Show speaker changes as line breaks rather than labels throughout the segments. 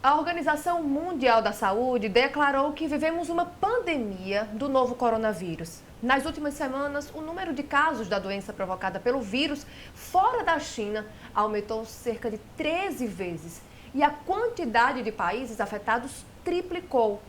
A Organização Mundial da Saúde declarou que vivemos uma pandemia do novo coronavírus. Nas últimas semanas, o número de casos da doença provocada pelo vírus fora da China aumentou cerca de 13 vezes e a quantidade de países afetados triplicou.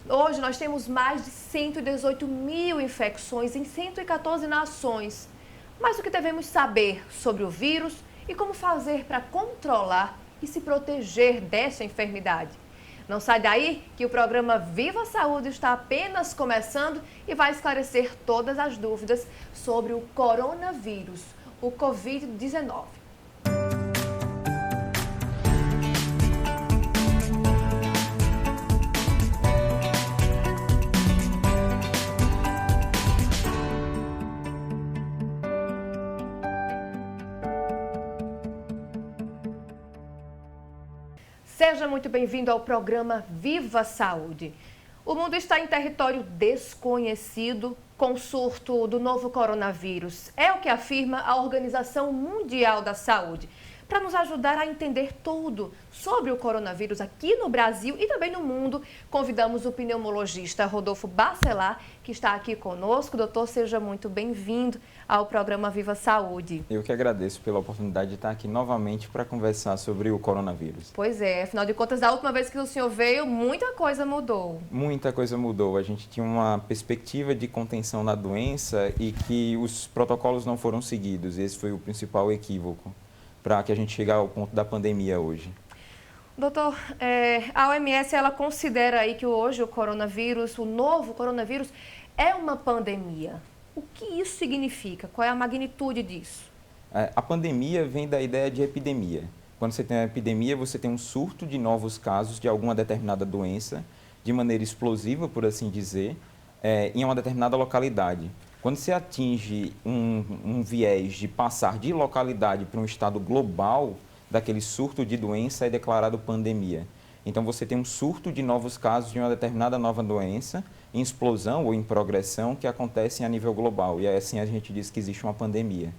Hoje nós temos mais de 118 mil infecções em 114 nações. Mas o que devemos saber sobre o vírus e como fazer para controlar e se proteger dessa enfermidade? Não sai daí que o programa Viva Saúde está apenas começando e vai esclarecer todas as dúvidas sobre o coronavírus, o Covid-19. Seja muito bem-vindo ao programa Viva Saúde. O mundo está em território desconhecido com o surto do novo coronavírus. É o que afirma a Organização Mundial da Saúde. Para nos ajudar a entender tudo sobre o coronavírus aqui no Brasil e também no mundo, convidamos o pneumologista Rodolfo Bacelar, que está aqui conosco. Doutor, seja muito bem-vindo ao programa Viva Saúde.
Eu que agradeço pela oportunidade de estar aqui novamente para conversar sobre o coronavírus.
Pois é, afinal de contas, da última vez que o senhor veio, muita coisa mudou.
Muita coisa mudou. A gente tinha uma perspectiva de contenção da doença e que os protocolos não foram seguidos. Esse foi o principal equívoco para que a gente chegue ao ponto da pandemia hoje.
Doutor, a OMS ela considera aí que hoje o coronavírus, o novo coronavírus, é uma pandemia. O que isso significa? Qual é a magnitude disso?
A pandemia vem da ideia de epidemia. Quando você tem uma epidemia, você tem um surto de novos casos de alguma determinada doença, de maneira explosiva, por assim dizer, em uma determinada localidade. Quando você atinge um viés de passar de localidade para um estado global daquele surto de doença, é declarado pandemia. Então, você tem um surto de novos casos de uma determinada nova doença, em explosão ou em progressão, que acontecem a nível global. E assim a gente diz que existe uma pandemia.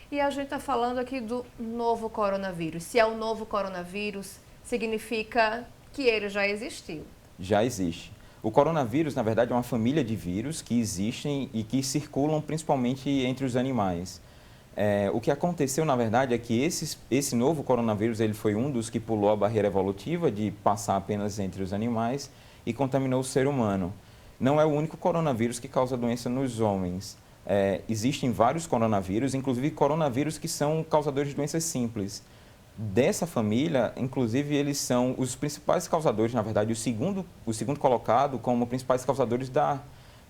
E a gente está falando aqui do novo coronavírus. Se é o novo coronavírus, significa que ele já existiu.
Já existe. O coronavírus, na verdade, é uma família de vírus que existem e que circulam principalmente entre os animais. O que aconteceu, na verdade, é que esse novo coronavírus ele foi um dos que pulou a barreira evolutiva de passar apenas entre os animais e contaminou o ser humano. Não é o único coronavírus que causa doença nos homens. Existem vários coronavírus, inclusive coronavírus que são causadores de doenças simples. Dessa família, inclusive, eles são os principais causadores, na verdade, o segundo colocado como principais causadores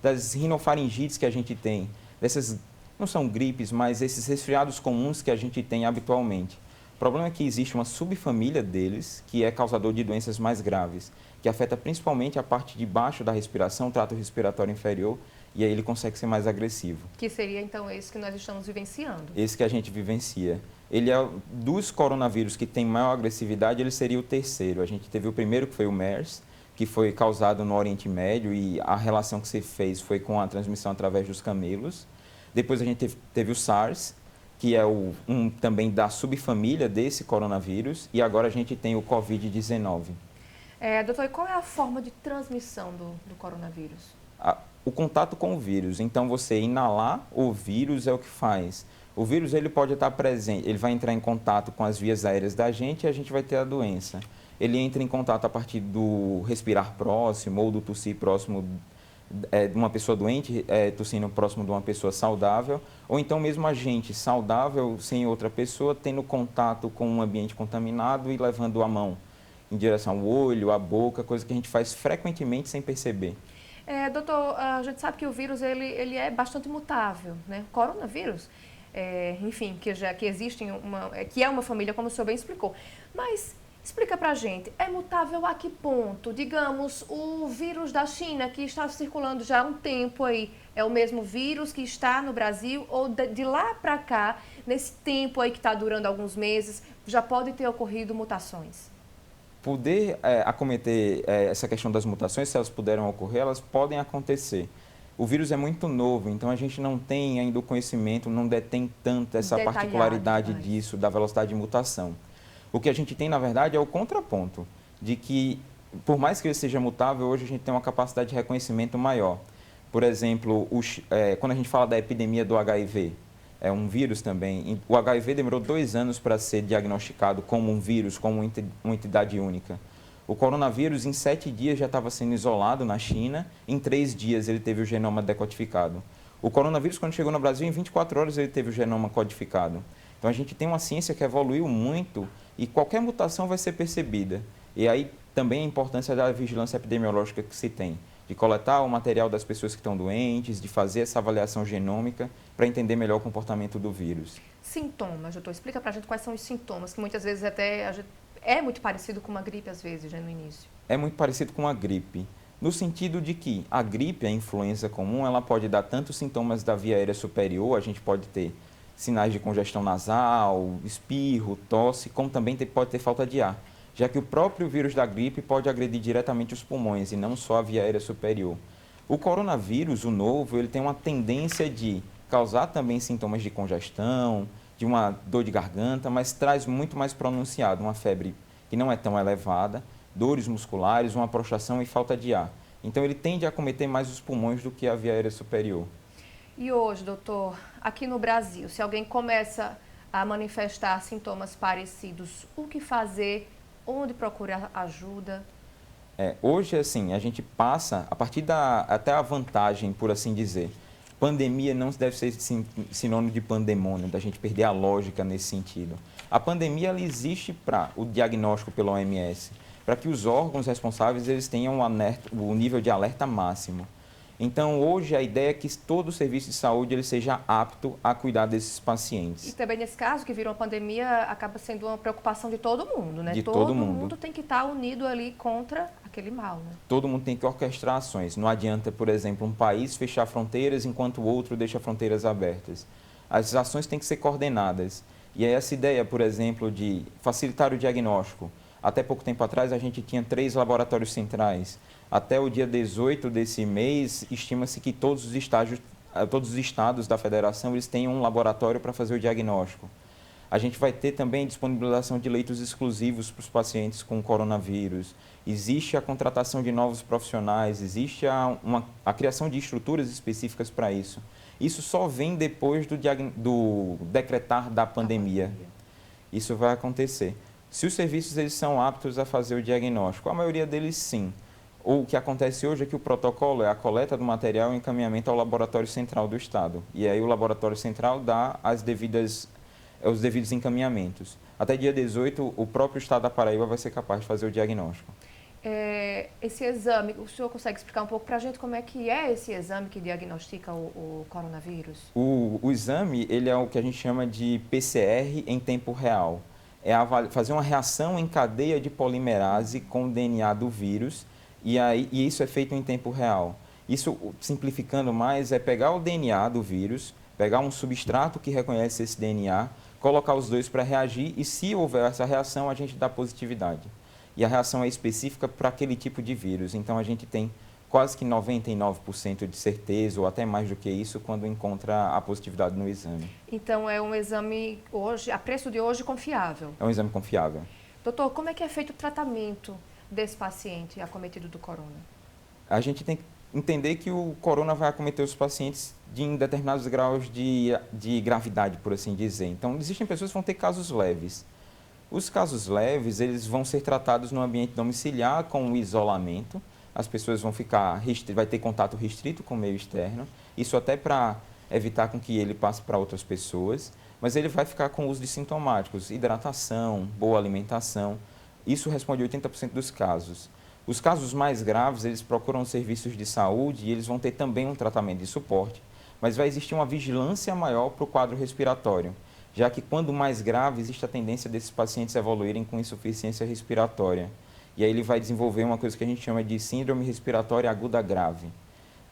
das rinofaringites que a gente tem. Dessas, não são gripes, mas esses resfriados comuns que a gente tem habitualmente. O problema é que existe uma subfamília deles, que é causador de doenças mais graves, que afeta principalmente a parte de baixo da respiração, o trato respiratório inferior, e aí ele consegue ser mais agressivo.
Que seria, então, esse que nós estamos vivenciando.
Esse que a gente vivencia. Ele é, dos coronavírus que tem maior agressividade, ele seria o terceiro. A gente teve o primeiro, que foi o MERS, que foi causado no Oriente Médio, e a relação que se fez foi com a transmissão através dos camelos. Depois a gente teve o SARS, que é também da subfamília desse coronavírus, e agora a gente tem o Covid-19.
Doutor, e qual é a forma de transmissão do coronavírus?
O contato com o vírus. Então, você inalar o vírus é o que faz. O vírus ele pode estar presente, ele vai entrar em contato com as vias aéreas da gente e a gente vai ter a doença. Ele entra em contato a partir do respirar próximo ou do tossir próximo de uma pessoa doente, tossindo próximo de uma pessoa saudável, ou então mesmo a gente saudável sem outra pessoa, tendo contato com um ambiente contaminado e levando a mão em direção ao olho, à boca, coisa que a gente faz frequentemente sem perceber.
Doutor, a gente sabe que o vírus ele é bastante mutável, né? O coronavírus, enfim, que existe que é uma família, como o senhor bem explicou. Mas explica pra gente, é mutável a que ponto? Digamos, o vírus da China, que está circulando já há um tempo aí, é o mesmo vírus que está no Brasil, ou de lá para cá, nesse tempo aí que está durando alguns meses, já pode ter ocorrido mutações?
Poder acometer essa questão das mutações, se elas puderam ocorrer, elas podem acontecer. O vírus é muito novo, então a gente não tem ainda o conhecimento, não detém tanto essa particularidade disso, da velocidade de mutação. O que a gente tem, na verdade, é o contraponto, de que, por mais que ele seja mutável, hoje a gente tem uma capacidade de reconhecimento maior. Por exemplo, quando a gente fala da epidemia do HIV, é um vírus também. O HIV demorou 2 anos para ser diagnosticado como um vírus, como uma entidade única. O coronavírus, em 7 dias, já estava sendo isolado na China. Em 3 dias, ele teve o genoma decodificado. O coronavírus, quando chegou no Brasil, em 24 horas, ele teve o genoma codificado. Então, a gente tem uma ciência que evoluiu muito e qualquer mutação vai ser percebida. E aí, também a importância da vigilância epidemiológica que se tem, de coletar o material das pessoas que estão doentes, de fazer essa avaliação genômica para entender melhor o comportamento do vírus.
Sintomas, doutor, explica para a gente quais são os sintomas, que muitas vezes até é muito parecido com uma gripe, às vezes, já no início.
É muito parecido com a gripe, no sentido de que a gripe, a influenza comum, ela pode dar tanto sintomas da via aérea superior, a gente pode ter sinais de congestão nasal, espirro, tosse, como também pode ter falta de ar, já que o próprio vírus da gripe pode agredir diretamente os pulmões e não só a via aérea superior. O coronavírus, o novo, ele tem uma tendência de causar também sintomas de congestão, de uma dor de garganta, mas traz muito mais pronunciado, uma febre que não é tão elevada, dores musculares, uma prostração e falta de ar. Então, ele tende a acometer mais os pulmões do que a via aérea superior.
E hoje, doutor, aqui no Brasil, se alguém começa a manifestar sintomas parecidos, o que fazer? Onde procurar ajuda?
Hoje, assim, a gente passa, a partir até a vantagem, por assim dizer, pandemia não deve ser sinônimo de pandemônio, da gente perder a lógica nesse sentido. A pandemia ela existe para o diagnóstico pela OMS, para que os órgãos responsáveis eles tenham o nível de alerta máximo. Então, hoje, a ideia é que todo o serviço de saúde ele seja apto a cuidar desses pacientes.
E também, nesse caso, que virou uma pandemia, acaba sendo uma preocupação de todo mundo, né?
De todo mundo.
Todo mundo tem que estar unido ali contra aquele mal, né?
Todo mundo tem que orquestrar ações. Não adianta, por exemplo, um país fechar fronteiras enquanto o outro deixa fronteiras abertas. As ações têm que ser coordenadas. E é essa ideia, por exemplo, de facilitar o diagnóstico. Até pouco tempo atrás, a gente tinha 3 laboratórios centrais. Até o dia 18 desse mês, estima-se que todos os estados da federação eles tenham um laboratório para fazer o diagnóstico. A gente vai ter também disponibilização de leitos exclusivos para os pacientes com coronavírus. Existe a contratação de novos profissionais, existe a criação de estruturas específicas para isso. Isso só vem depois do decretar da pandemia. Isso vai acontecer. Se os serviços eles são aptos a fazer o diagnóstico, a maioria deles sim. O que acontece hoje é que o protocolo é a coleta do material e o encaminhamento ao laboratório central do Estado. E aí o laboratório central dá os devidos encaminhamentos. Até dia 18, o próprio Estado da Paraíba vai ser capaz de fazer o diagnóstico.
Esse exame, o senhor consegue explicar um pouco para a gente como é que é esse exame que diagnostica o coronavírus?
O exame ele é o que a gente chama de PCR em tempo real. É fazer uma reação em cadeia de polimerase com o DNA do vírus. E isso é feito em tempo real. Isso, simplificando mais, é pegar o DNA do vírus, pegar um substrato que reconhece esse DNA, colocar os dois para reagir e, se houver essa reação, a gente dá positividade. E a reação é específica para aquele tipo de vírus. Então, a gente tem quase que 99% de certeza, ou até mais do que isso, quando encontra a positividade no exame.
Então, é um exame, hoje, a preço de hoje, confiável?
É um exame confiável.
Doutor, como é que é feito o tratamento desse paciente acometido do corona?
A gente tem que entender que o corona vai acometer os pacientes em determinados graus de gravidade, por assim dizer. Então, existem pessoas que vão ter casos leves. Os casos leves, eles vão ser tratados no ambiente domiciliar com o isolamento. As pessoas vai ter contato restrito com o meio externo. Isso até para evitar com que ele passe para outras pessoas. Mas ele vai ficar com uso de sintomáticos, hidratação, boa alimentação. Isso responde 80% dos casos. Os casos mais graves, eles procuram serviços de saúde e eles vão ter também um tratamento de suporte, mas vai existir uma vigilância maior para o quadro respiratório, já que quando mais grave, existe a tendência desses pacientes evoluírem com insuficiência respiratória. E aí ele vai desenvolver uma coisa que a gente chama de síndrome respiratória aguda grave.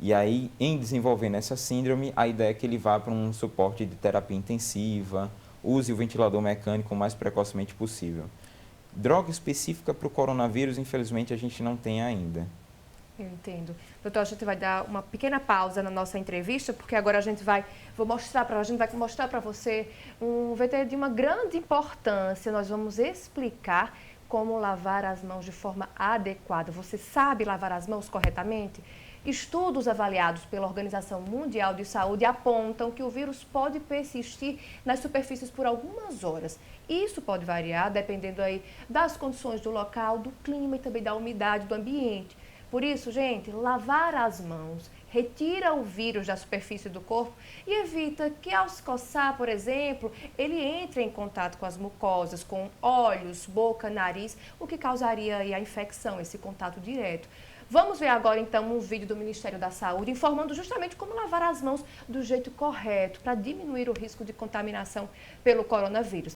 E aí, em desenvolvendo essa síndrome, a ideia é que ele vá para um suporte de terapia intensiva, use o ventilador mecânico o mais precocemente possível. Droga específica para o coronavírus, infelizmente, a gente não tem ainda.
Eu entendo. Doutor, a gente vai dar uma pequena pausa na nossa entrevista, porque agora a gente vai mostrar para você um VT de uma grande importância. Nós vamos explicar como lavar as mãos de forma adequada. Você sabe lavar as mãos corretamente? Estudos avaliados pela Organização Mundial de Saúde apontam que o vírus pode persistir nas superfícies por algumas horas. Isso pode variar dependendo aí das condições do local, do clima e também da umidade do ambiente. Por isso, gente, lavar as mãos retira o vírus da superfície do corpo e evita que, ao se coçar, por exemplo, ele entre em contato com as mucosas, com olhos, boca, nariz, o que causaria aí a infecção, esse contato direto. Vamos ver agora, então, um vídeo do Ministério da Saúde informando justamente como lavar as mãos do jeito correto para diminuir o risco de contaminação pelo coronavírus.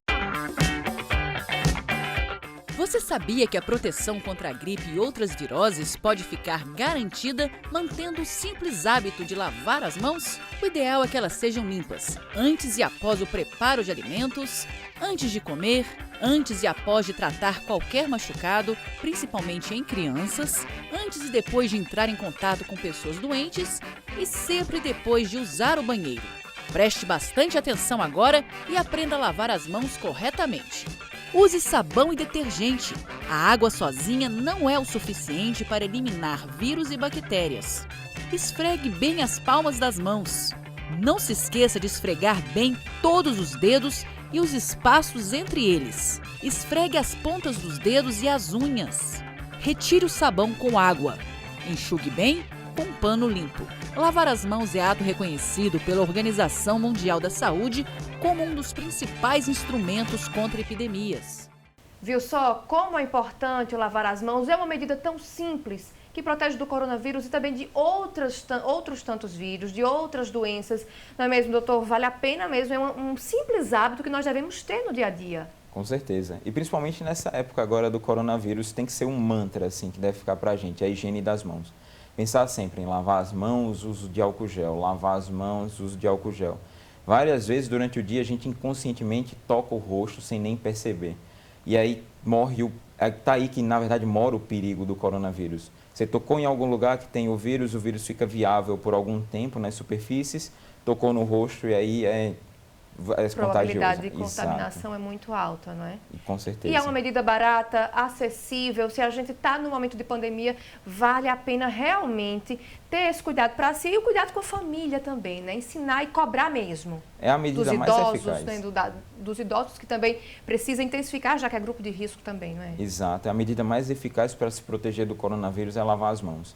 Você sabia que a proteção contra a gripe e outras viroses pode ficar garantida mantendo o simples hábito de lavar as mãos? O ideal é que elas sejam limpas, antes e após o preparo de alimentos, antes de comer, antes e após de tratar qualquer machucado, principalmente em crianças, antes e depois de entrar em contato com pessoas doentes e sempre depois de usar o banheiro. Preste bastante atenção agora e aprenda a lavar as mãos corretamente. Use sabão e detergente. A água sozinha não é o suficiente para eliminar vírus e bactérias. Esfregue bem as palmas das mãos. Não se esqueça de esfregar bem todos os dedos e os espaços entre eles. Esfregue as pontas dos dedos e as unhas. Retire o sabão com água. Enxugue bem com um pano limpo. Lavar as mãos é ato reconhecido pela Organização Mundial da Saúde como um dos principais instrumentos contra epidemias.
Viu só como é importante lavar as mãos? É uma medida tão simples que protege do coronavírus e também de outros tantos vírus, de outras doenças. Não é mesmo, doutor? Vale a pena mesmo, é um simples hábito que nós devemos ter no dia a dia.
Com certeza. E principalmente nessa época agora do coronavírus, tem que ser um mantra assim, que deve ficar pra gente, a higiene das mãos. Pensar sempre em lavar as mãos, uso de álcool gel, lavar as mãos, uso de álcool gel. Várias vezes durante o dia a gente inconscientemente toca o rosto sem nem perceber. E aí tá aí que na verdade mora o perigo do coronavírus. Você tocou em algum lugar que tem o vírus fica viável por algum tempo nas superfícies, tocou no rosto e aí é contagioso.
A probabilidade de contaminação é muito alta, não é?
E com certeza.
E é uma medida barata, acessível. Se a gente está no momento de pandemia, vale a pena realmente ter esse cuidado para si e o cuidado com a família também, né? Ensinar e cobrar mesmo.
É a medida mais eficaz.
Né? Dos idosos que também precisa intensificar, já que é grupo de risco também, não é?
Exato. É a medida mais eficaz para se proteger do coronavírus é lavar as mãos.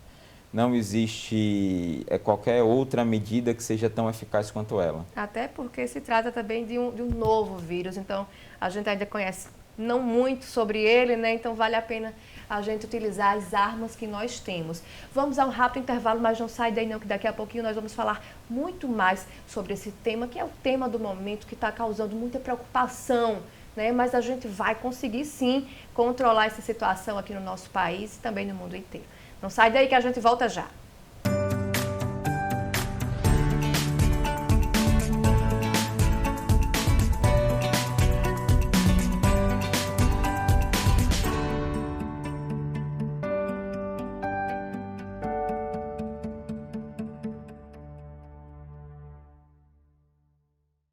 Não existe qualquer outra medida que seja tão eficaz quanto ela.
Até porque se trata também de um novo vírus, então a gente ainda conhece não muito sobre ele, né? Então vale a pena a gente utilizar as armas que nós temos. Vamos a um rápido intervalo, mas não sai daí não, que daqui a pouquinho nós vamos falar muito mais sobre esse tema, que é o tema do momento, que está causando muita preocupação, né? Mas a gente vai conseguir sim controlar essa situação aqui no nosso país e também no mundo inteiro. Não sai daí que a gente volta já.